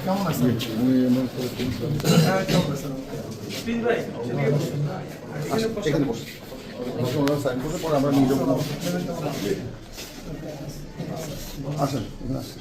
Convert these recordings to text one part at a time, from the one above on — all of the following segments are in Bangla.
কেমন আছেন? এখানে বসে সাইন করতে পরে আমরা নিয়ে যাবো। আসেন এখানে আসেন।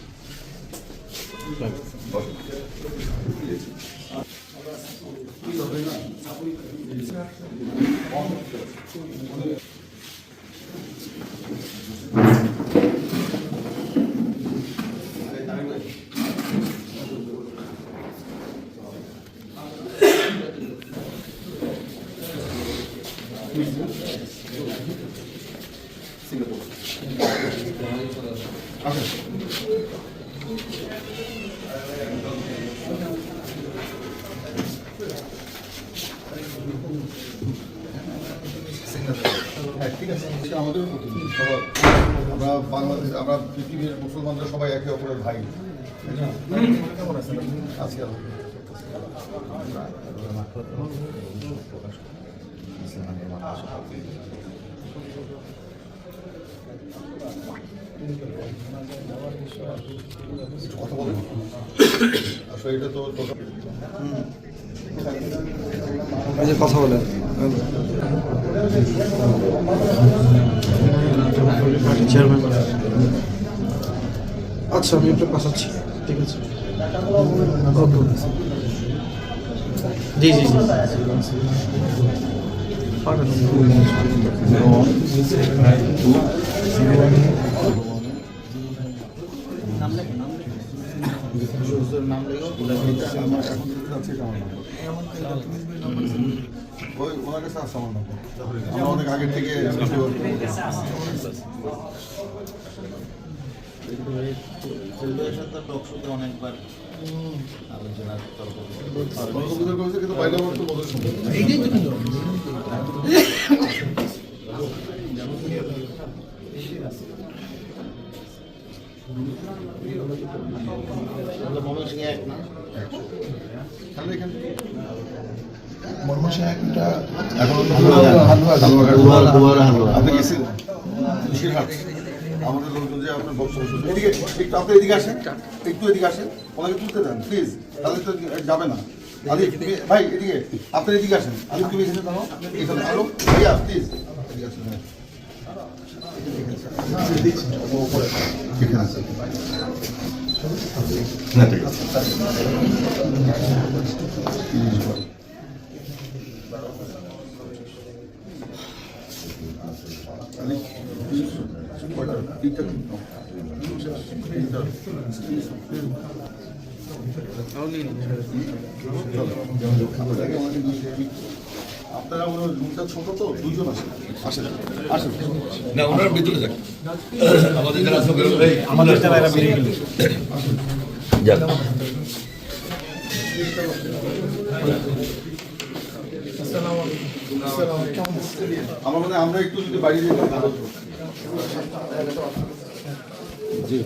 ঠিক আছে, আমাদের আমরা বাংলাদেশ, আমরা পৃথিবীর মুসলমানরা সবাই একে অপরের ভাই। কেমন আছেন? আজকে কথা বলেন আসলে এটা তো কথা বলেন। আচ্ছা আমি একটু পাঠাচ্ছি, ঠিক আছে। জি জি জি ওনার কাছে আছে আমার নম্বর, আমরা অনেক আগের থেকে অনেকবার আলোচনা কিন্তু বাইরে আমার তো বলার সম্ভব আপনি গেছেন আমাদের লোকজন যে আপনার বক্তব্য এদিকে একটু আপনি এদিকে আসেন, একটু এদিকে আসেন, ওনাকে তুলতে দেন প্লিজ, তাহলে তো যাবে না। আলি ভাই এদিকে, আপনি এদিকে আসেন, আলি তুমি এখানে দাঁড়াও, এখানে আলো ভাইয়া প্লিজ এদিকে আসেন। এখানে আসেন না, ঠিক আছে। আপনারা ওনার রুমটা ছোট তো, দুইজন আসেন আসেন আসেন না, ওনার ভিতরে যাক, আমাদের যারা আছে আমাদের যারা এরা বেরিয়ে গেল যাক। আমার মনে হয় আমরা একটু যদি বাইরে যেতাম ভালো হতো। জি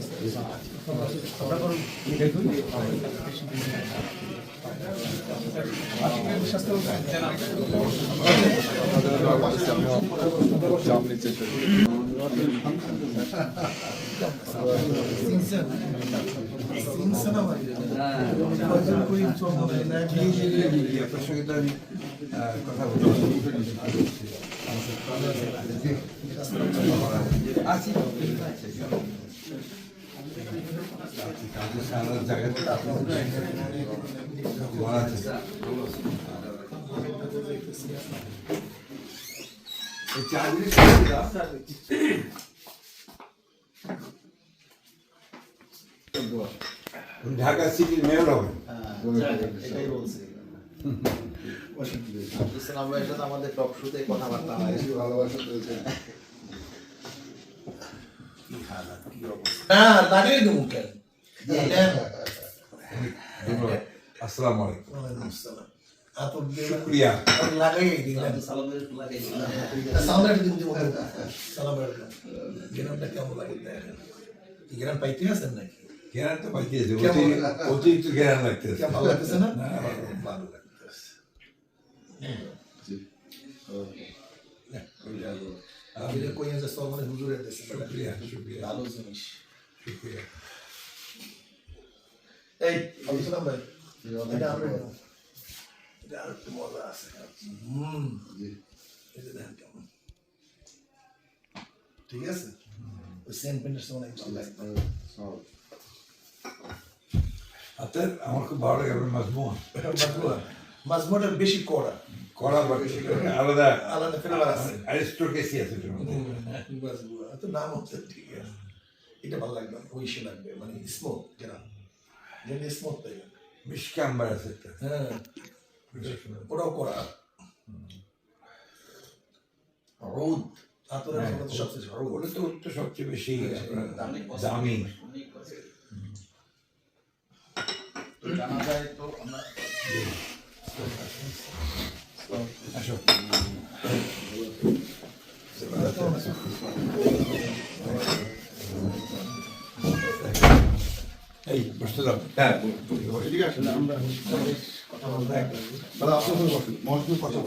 ঢাকা সিটির মেয়র হবেন, এটাই বলছি। আমরা এর সাথে আমাদের টক শোতে কথাবার্তা হয়, ভালোবাসা চলছে। না লাগিয়ে দেবো কেন? আসসালামু আলাইকুম। শুক্রিয়া লাগাই দিলাম। সালাম দিন গ্রামটা কেমন লাগে দেখেন, গ্রাম পাইতে আছেন নাকি? জ্ঞান তো পাইতেছে, অতিরিক্ত জ্ঞান লাগতেছে, ভালো লাগতেছে না? ভালো লাগতেছে। কইয়া যে সব মানে হুজুরের দেশে শুক্রিয়া শুক্রিয়া ভালো জিনিস। শুক্রিয়া। এই বলছিলাম ভাই এটা আমরা এটা আর একটু মজা আছে এই যে দেখেন কেমন ঠিক আছে ওই সেন্ট পেন্টের সময় ভালো লাগে হাতের আমার খুব ভালো লাগে আপনার মাজমুয়া মাজমুয়াটা বেশি কড়া কড়া বা আলাদা আলাদা ফ্লেভার আছে অ্যারিস্টোক্রেসি আছে এটার মধ্যে। মাজমুয়া তো নাম হচ্ছে ঠিক আছে এটা ভালো লাগবে ওইসে লাগবে মানে স্মোক যেটা যেটা স্মোক তাই মিষ্টি আম্বার আছে একটা হ্যাঁ ওটাও করা রোদ আতরের মধ্যে সবচেয়ে রোদ ওটা তো সবচেয়ে বেশি আপনার দামি জানা যায় তো আমরা আসো এই বসতে দাও এদিকে আসেন আমরা দাদা আপনি ওখানে বসুন মহাসচিব কথা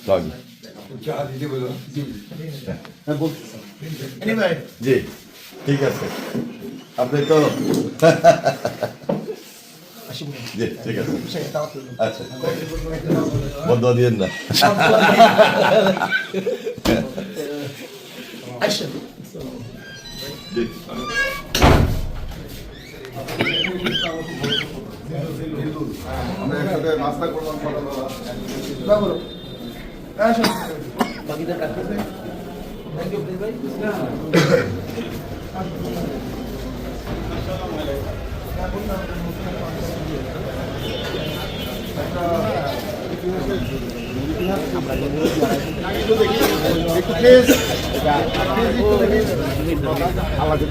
বলুন। চা দিতে বলো হ্যাঁ বলছি এনিওয়ে জি ঠিক আছে আপনি তো জি ঠিক আছে আচ্ছা বন্ধ দিয়েন না আইসা জি আমরা একসাথে নাস্তা করলাম বাকিদের কাজ করবে থ্যাংক ইউ প্লিজ ভাই আলাদা